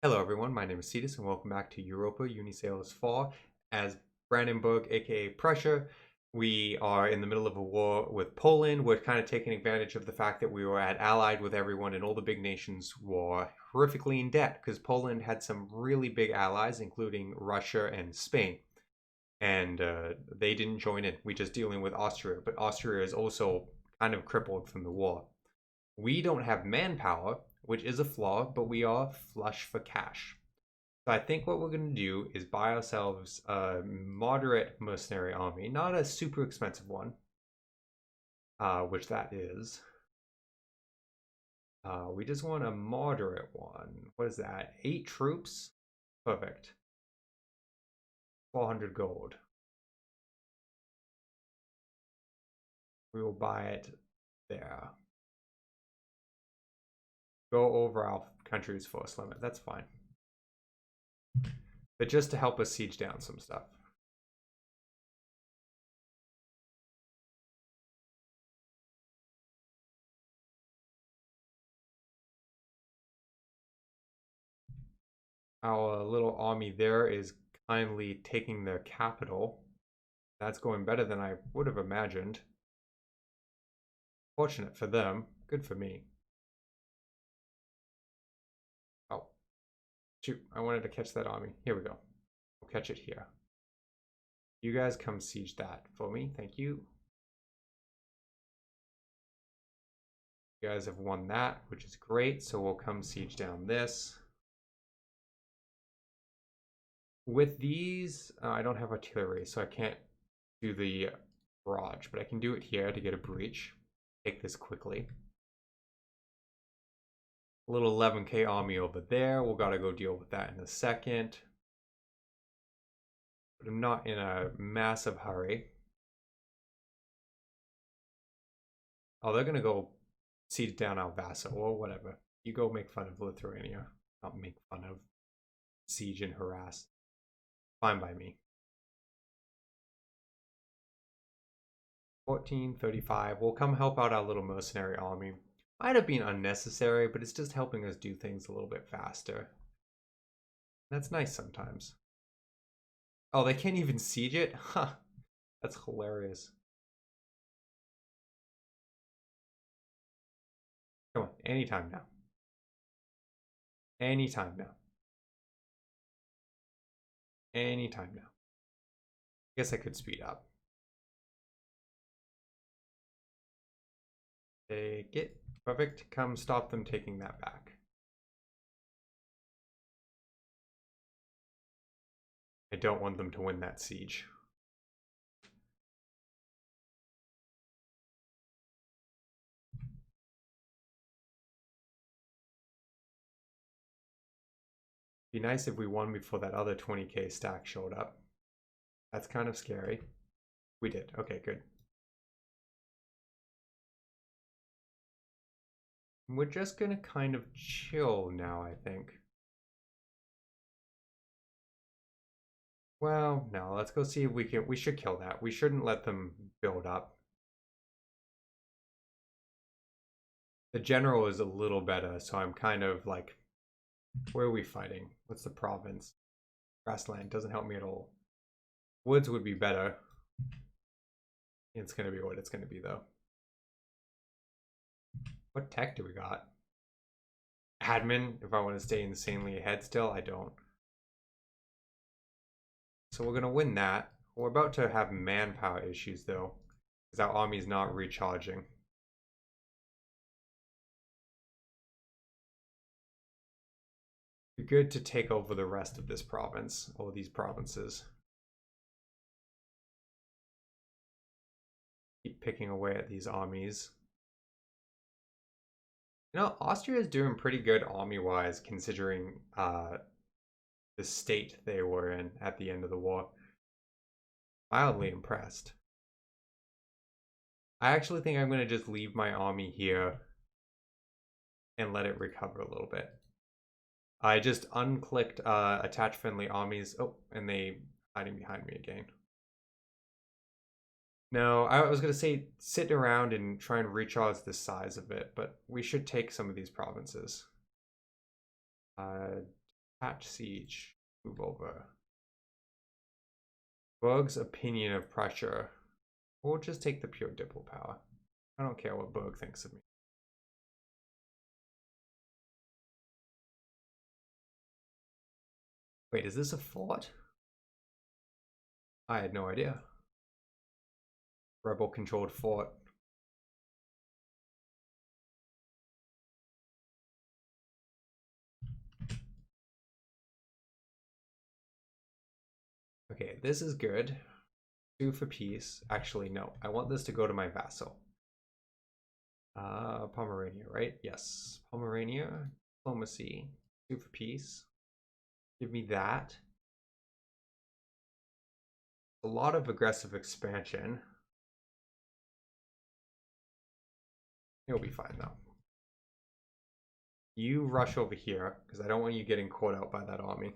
Hello everyone, my name is Cetus and welcome back to Europa Universalis 4. As Brandenburg, aka Prussia, we are in the middle of a war with Poland. We're kind of taking advantage of the fact that we were allied with everyone and all the big nations were horrifically in debt because Poland had some really big allies, including Russia and Spain. And they didn't join in. We're just dealing with Austria, but Austria is also kind of crippled from the war. We don't have manpower, which is a flaw, but we are flush for cash. So I think what we're going to do is buy ourselves a moderate mercenary army, not a super expensive one, which that is. We just want a moderate one. What is that? 8 troops? Perfect. 400 gold. We will buy it there. Go over our country's force limit. That's fine. But just to help us siege down some stuff. Our little army there is kindly taking their capital. That's going better than I would have imagined. Fortunate for them. Good for me. Oh. Shoot, I wanted to catch that army. Here we go. We'll catch it here. You guys come siege that for me. Thank you. You guys have won that, which is great. So we'll come siege down this. With these, I don't have artillery, so I can't do the barrage, but I can do it here to get a breach. Take this quickly. A little 11k army over there. We'll gotta go deal with that in a second. But I'm not in a massive hurry. Oh, they're gonna go siege down our vassal or whatever. You go make fun of Lithuania. Not make fun of. Siege and harass. Fine by me. 1435. We'll come help out our little mercenary army. Might have been unnecessary, but it's just helping us do things a little bit faster. That's nice sometimes. Oh, they can't even siege it? Huh. That's hilarious. Come on, anytime now. Anytime now. Anytime now. I guess I could speed up. Take it. Perfect. Come stop them taking that back. I don't want them to win that siege. Be nice if we won before that other 20k stack showed up. That's kind of scary. We did. Okay, good. We're just gonna kind of chill now, I think. Well, no, let's go see if we can. We should kill that. We shouldn't let them build up. The general is a little better, so I'm kind of like, where are we fighting? What's the province? Grassland doesn't help me at all. Woods would be better. It's gonna be what it's gonna be though. What tech do we got? Admin, if I want to stay insanely ahead still, I don't. So we're going to win that. We're about to have manpower issues though, because our army's not recharging. Be good to take over the rest of this province, or these provinces. Keep picking away at these armies. You know, Austria is doing pretty good army-wise, considering the state they were in at the end of the war. Mildly impressed. I actually think I'm going to just leave my army here and let it recover a little bit. I just unclicked attach friendly armies. Oh, and they hiding behind me again. No, I was going to say sit around and try and recharge the size of it, but we should take some of these provinces. Patch siege. Move over. Berg's opinion of pressure. We'll just take the pure diplo power. I don't care what Berg thinks of me. Wait, is this a fort? I had no idea. Rebel controlled fort. Okay, this is good. 2 for peace. Actually, no. I want this to go to my vassal. Pomerania, right? Yes. Pomerania. Diplomacy. 2 for peace. Give me that. A lot of aggressive expansion. It'll be fine though. You rush over here, because I don't want you getting caught out by that army.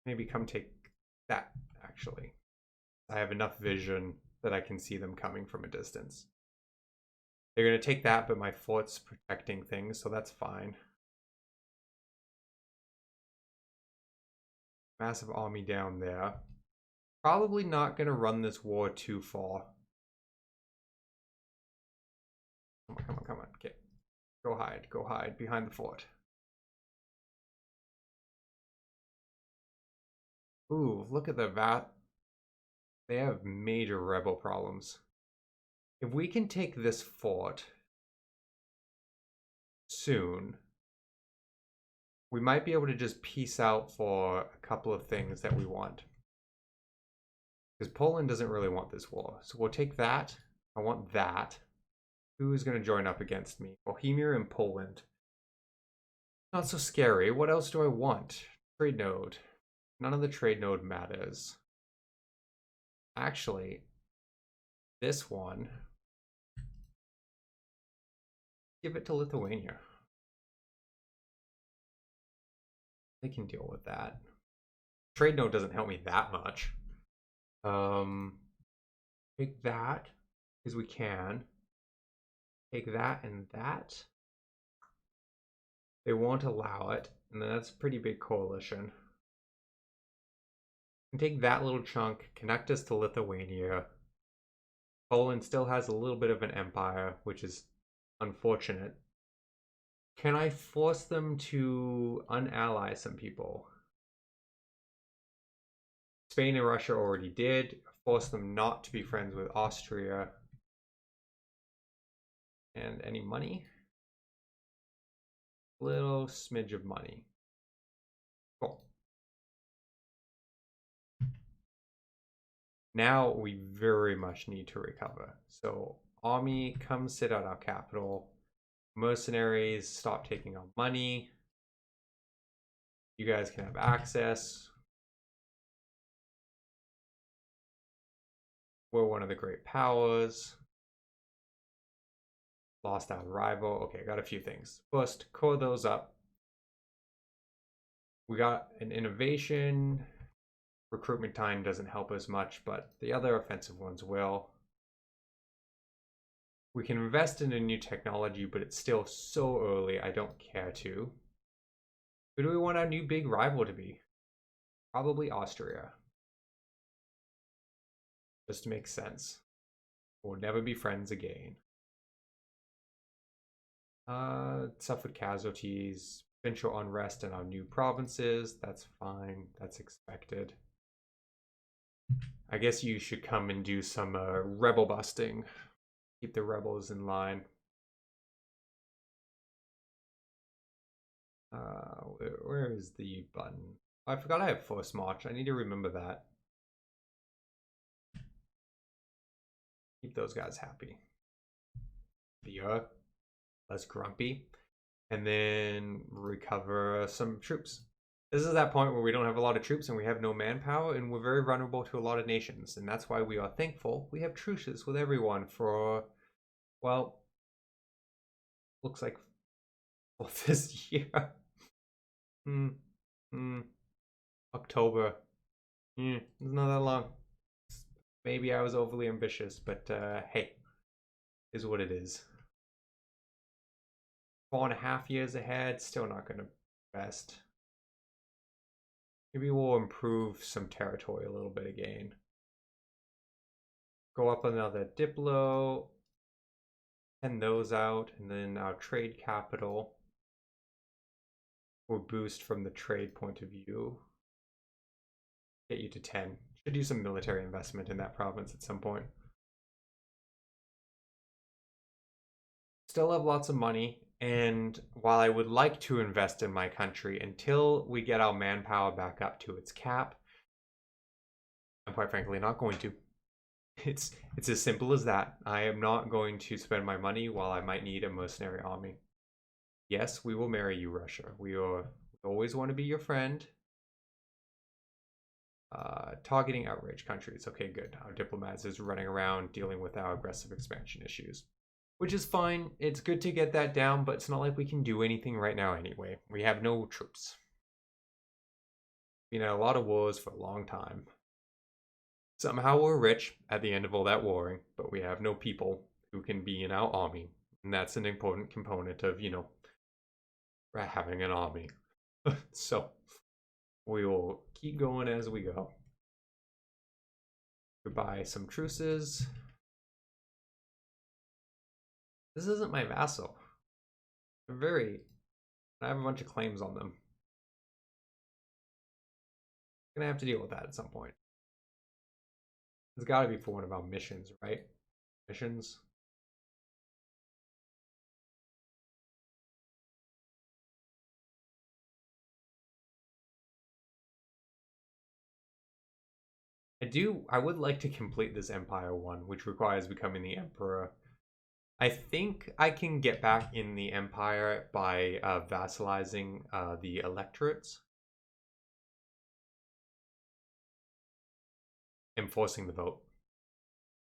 Maybe come take that, actually. I have enough vision that I can see them coming from a distance. They're going to take that, but my fort's protecting things, so that's fine. Massive army down there. Probably not going to run this war too far. Come on, come on, come on. Okay. Go hide behind the fort. Ooh, look at the VAT. They have major rebel problems. If we can take this fort soon, we might be able to just peace out for a couple of things that we want. Because Poland doesn't really want this war. So we'll take that. I want that. Who is going to join up against me? Bohemia and Poland. Not so scary. What else do I want? Trade node. None of the trade node matters. Actually, this one, give it to Lithuania. They can deal with that. Trade node doesn't help me that much. Take that, because we can. Take that and that. They won't allow it, and then that's a pretty big coalition. And take that little chunk, connect us to Lithuania. Poland still has a little bit of an empire, which is unfortunate. Can I force them to unally some people? Spain and Russia already did. Force them not to be friends with Austria. And any money? Little smidge of money. Cool. Now we very much need to recover. So army, come sit at our capital. Mercenaries, stop taking our money. You guys can have access. We're one of the great powers. Lost our rival. Okay, got a few things. First, core those up. We got an innovation. Recruitment time doesn't help as much, but the other offensive ones will. We can invest in a new technology, but it's still so early, I don't care to. Who do we want our new big rival to be? Probably Austria. Just makes sense. We'll never be friends again. Suffered casualties, provincial unrest in our new provinces. That's fine. That's expected. I guess you should come and do some rebel busting. Keep the rebels in line. Where is the button? Oh, I forgot I have forced march. I need to remember that. Keep those guys happy. The less grumpy. And then recover some troops. This is that point where we don't have a lot of troops and we have no manpower and we're very vulnerable to a lot of nations. And that's why we are thankful we have truces with everyone for, well, looks like for this year. October. It's not that long. Maybe I was overly ambitious, but hey, Is what it is. 4.5 years ahead, still not going to best. Maybe we'll improve some territory a little bit again. Go up another Diplo. Send those out, and then our trade capital will boost from the trade point of view. Get you to 10. Should do some military investment in that province at some point. Still have lots of money, and while I would like to invest in my country until we get our manpower back up to its cap, I'm quite frankly not going to. It's as simple as that. I am not going to spend my money while I might need a mercenary army. Yes, we will marry you, Russia. We always want to be your friend. Targeting outraged countries. Okay, good. Our diplomats is running around dealing with our aggressive expansion issues. Which is fine. It's good to get that down, but it's not like we can do anything right now anyway. We have no troops. Been at a lot of wars for a long time. Somehow we're rich at the end of all that warring, but we have no people who can be in our army. And that's an important component of, having an army. So, we will keep going as we go. Goodbye some truces. This isn't my vassal. I have a bunch of claims on them. I'm gonna have to deal with that at some point. It's gotta be for one of our missions, right? Missions. I would like to complete this Empire one, which requires becoming the Emperor. I think I can get back in the Empire by vassalizing the electorates. Enforcing the vote.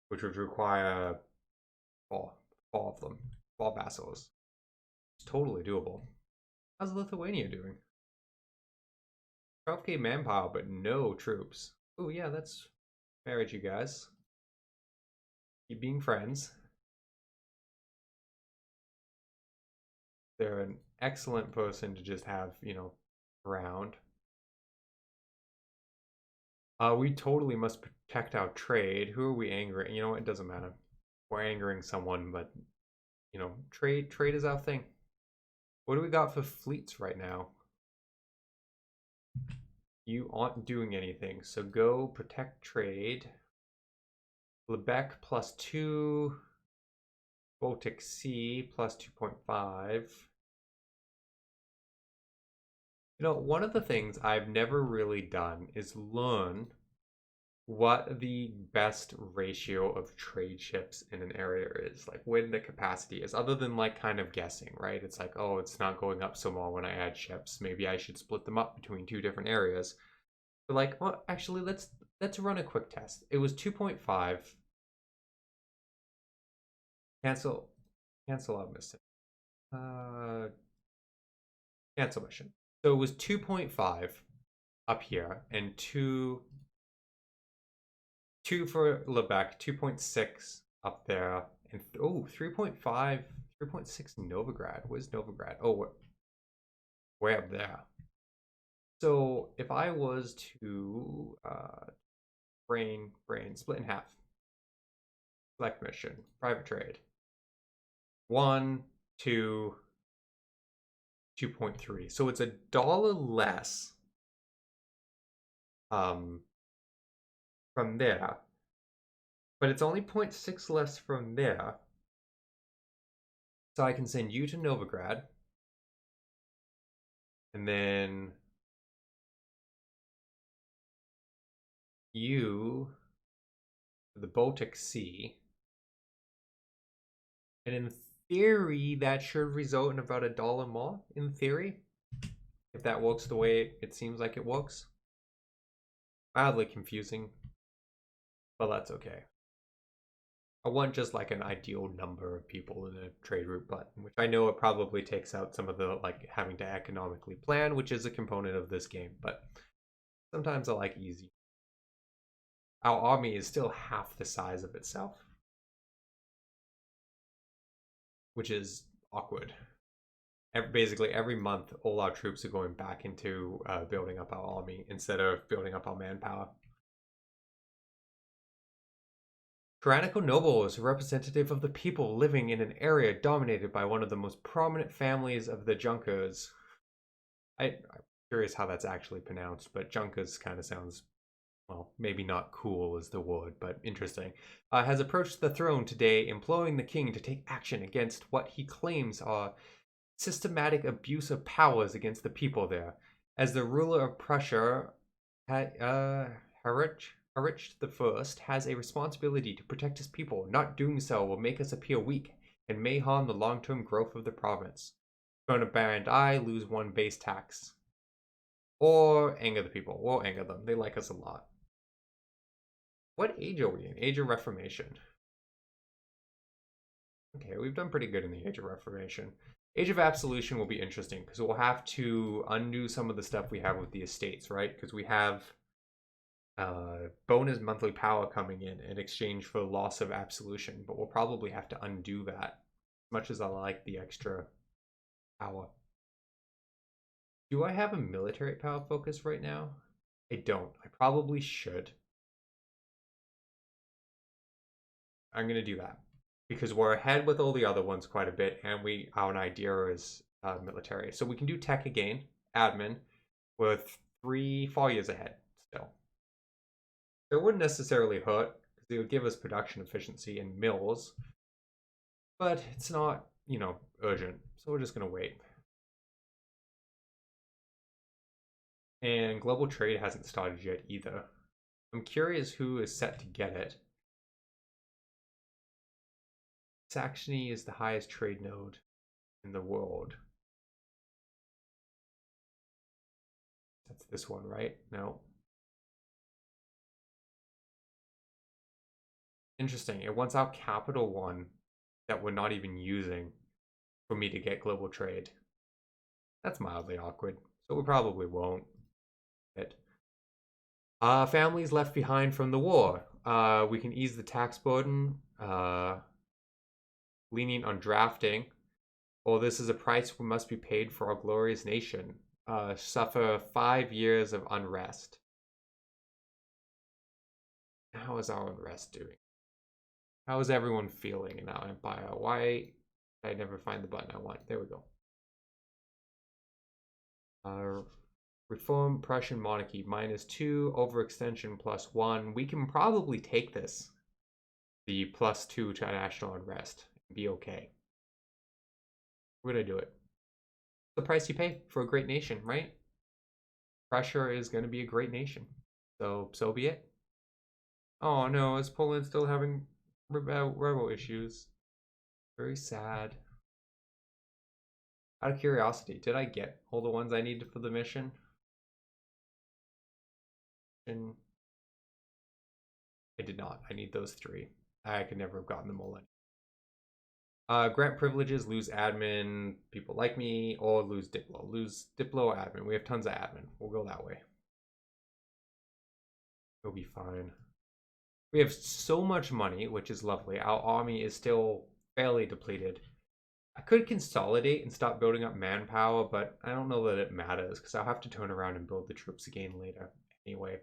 Which would require four of them. 4 vassals. It's totally doable. How's Lithuania doing? 12k manpower, but no troops. Oh yeah, that's marriage, you guys. Keep being friends. They're an excellent person to just have, around. We totally must protect our trade. Who are we angering? You know, it doesn't matter. We're angering someone, but trade is our thing. What do we got for fleets right now? You aren't doing anything, so go protect trade. Lubeck +2. Baltic Sea +2.5. One of the things I've never really done is learn what the best ratio of trade ships in an area is, like when the capacity is, other than like kind of guessing, right? It's like, oh, it's not going up so well when I add ships. Maybe I should split them up between 2 different areas. But like, well, actually, let's run a quick test. It was 2.5. Cancel out mission. Cancel mission. So it was 2.5 up here and 2 for Lubeck, 2.6 up there, and 3.5, 3.6 Novigrad. Where's Novigrad? Oh, way up there. So if I was to brain split in half, select mission, private trade, 1, 2, 2.3. So it's $1 less from there, but it's only 0.6 less from there. So I can send you to Novigrad, and then you to the Baltic Sea, and in theory that should result in about $1 more, in theory, if that works the way it seems like it works. Mildly confusing, but that's okay. I want just like an ideal number of people in a trade route button, which I know it probably takes out some of the like having to economically plan, which is a component of this game, but sometimes I like easy. Our army is still half the size of itself. which is awkward. Basically, every month, all our troops are going back into building up our army instead of building up our manpower. Tyrannical nobles, representative of the people living in an area dominated by one of the most prominent families of the Junkers. I'm curious how that's actually pronounced, but Junkers kind of sounds, well, maybe not cool is the word, but interesting, has approached the throne today, imploring the king to take action against what he claims are systematic abuse of powers against the people there. As the ruler of Prussia, Heinrich I has a responsibility to protect his people. Not doing so will make us appear weak and may harm the long-term growth of the province. Throne of Baron I lose 1 base tax. Or anger the people. We'll anger them. They like us a lot. What age are we in? Age of Reformation. Okay, we've done pretty good in the Age of Reformation. Age of Absolution will be interesting because we'll have to undo some of the stuff we have with the estates, right? Because we have bonus monthly power coming in exchange for loss of absolution, but we'll probably have to undo that, as much as I like the extra power. Do I have a military power focus right now? I don't. I probably should. I'm going to do that because we're ahead with all the other ones quite a bit, and our idea is military. So we can do tech again, admin, with 4 years ahead still. It wouldn't necessarily hurt because it would give us production efficiency in mills, but it's not, urgent. So we're just going to wait. And global trade hasn't started yet either. I'm curious who is set to get it. Saxony is the highest trade node in the world. That's this one, right? No. Interesting. It wants our capital one that we're not even using for me to get global trade. That's mildly awkward. So we probably won't. Families left behind from the war. We can ease the tax burden. Leaning on drafting. Well, this is a price we must be paid for our glorious nation. Suffer 5 years of unrest. How is our unrest doing? How is everyone feeling in our empire? Why did I never find the button I want? There we go. Reform Prussian monarchy -2, overextension +1. We can probably take this. The +2 to national unrest and be okay. We're gonna do it. The price you pay for a great nation, right? Prussia is gonna be a great nation. So be it. Oh no, is Poland still having rebel issues? Very sad. Out of curiosity, did I get all the ones I needed for the mission? And I did not. I need those 3. I could never have gotten them all in. Grant privileges, lose admin, people like me, or lose Diplo. Lose Diplo or admin. We have tons of admin. We'll go that way. It'll be fine. We have so much money, which is lovely. Our army is still fairly depleted. I could consolidate and stop building up manpower, but I don't know that it matters because I'll have to turn around and build the troops again later. Anyway,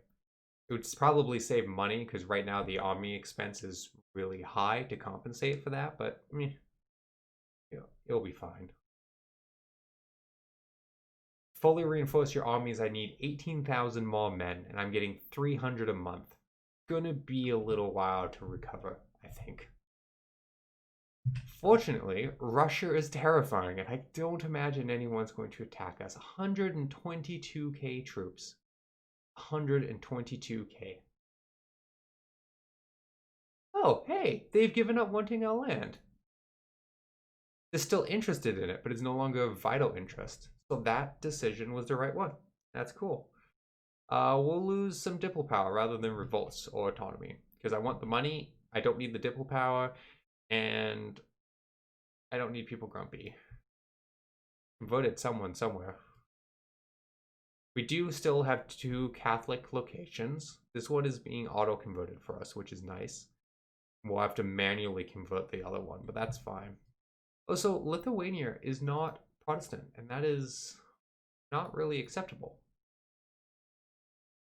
it would probably save money because right now the army expense is really high to compensate for that, but I mean, it'll be fine. Fully reinforce your armies. I need 18,000 more men, and I'm getting 300 a month. Gonna be a little while to recover, I think. Fortunately, Russia is terrifying, and I don't imagine anyone's going to attack us. 122k troops. 122k. Oh, hey, they've given up wanting our land. They're still interested in it, but it's no longer of vital interest. So that decision was the right one. That's cool. We'll lose some diplo power rather than revolts or autonomy. Because I want the money, I don't need the diplo power, and I don't need people grumpy. Voted someone somewhere. We do still have 2 Catholic locations. This one is being auto-converted for us, which is nice. We'll have to manually convert the other one, but that's fine. Also, Lithuania is not Protestant, and that is not really acceptable.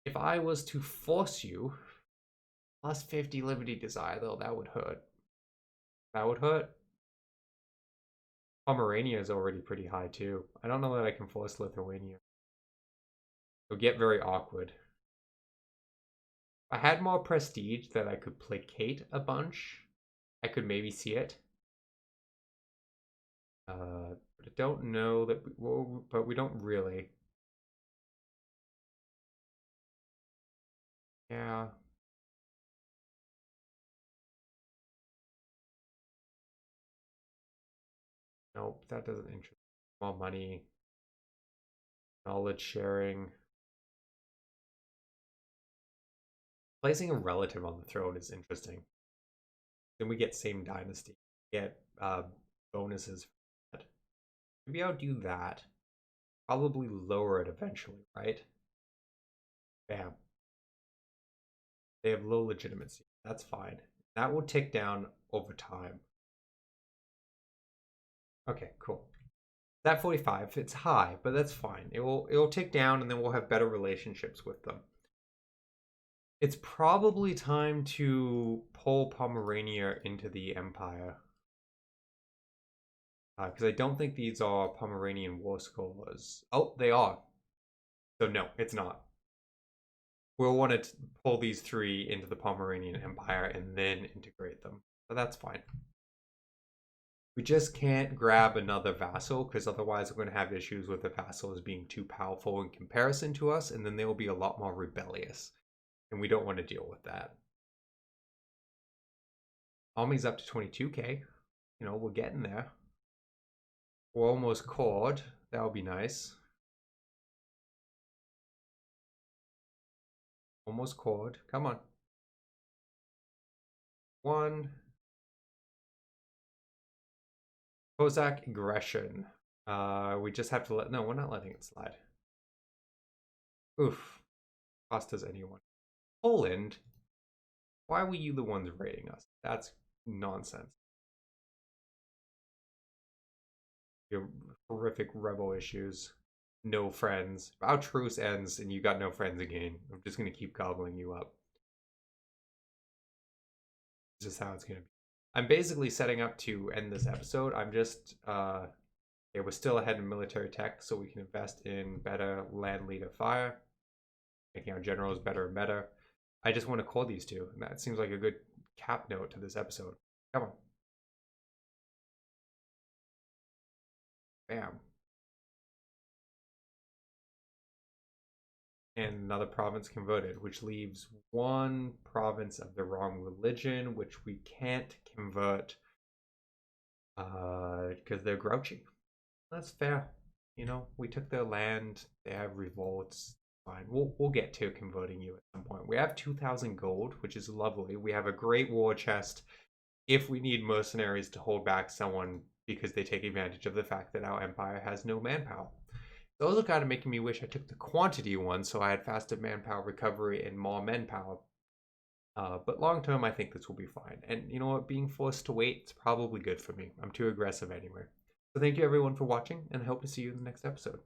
If I was to force you, plus 50 liberty desire, though, that would hurt. That would hurt. Pomerania is already pretty high, too. I don't know that I can force Lithuania. It'll get very awkward. If I had more prestige that I could placate a bunch, I could maybe see it. But I don't know that but we don't really. Yeah. Nope, that doesn't interest me. More money, knowledge sharing. Placing a relative on the throne is interesting. Then we get same dynasty. Get bonuses for that. Maybe I'll do that. Probably lower it eventually, right? Bam. They have low legitimacy. That's fine. That will tick down over time. Okay, cool. That 45, it's high, but that's fine. It'll tick down and then we'll have better relationships with them. It's probably time to pull Pomerania into the Empire. Because I don't think these are Pomeranian war scholars. Oh, they are. So no, it's not. We'll want to pull these three into the Pomeranian Empire and then integrate them. So that's fine. We just can't grab another vassal because otherwise we're going to have issues with the vassal as being too powerful in comparison to us, and then they will be a lot more rebellious. And we don't want to deal with that. Army's up to 22k. You know, we're getting there. We're almost cored. That would be nice. Almost cored. Come on. One. Kozak aggression. We just have to let... No, we're not letting it slide. Oof. Cost us anyone. Poland? Why were you the ones raiding us? That's nonsense. Your horrific rebel issues. No friends. Our truce ends and you got no friends again. I'm just going to keep gobbling you up. It's just how it's going to be. I'm basically setting up to end this episode. I'm just... we're still ahead in military tech, so we can invest in better land leader fire. Making our generals better and better. I just want to call these two, and that seems like a good cap note to this episode. Come on. Bam. And another province converted, which leaves one province of the wrong religion, which we can't convert because they're grouchy. That's fair. You know, we took their land. They have revolts. Fine. We'll get to converting you at some point. We have 2,000 gold, which is lovely. We have a great war chest if we need mercenaries to hold back someone because they take advantage of the fact that our empire has no manpower. Those are kind of making me wish I took the quantity one so I had faster manpower recovery and more manpower. But long term, I think this will be fine. And you know what? Being forced to wait is probably good for me. I'm too aggressive anyway. So thank you everyone for watching, and I hope to see you in the next episode.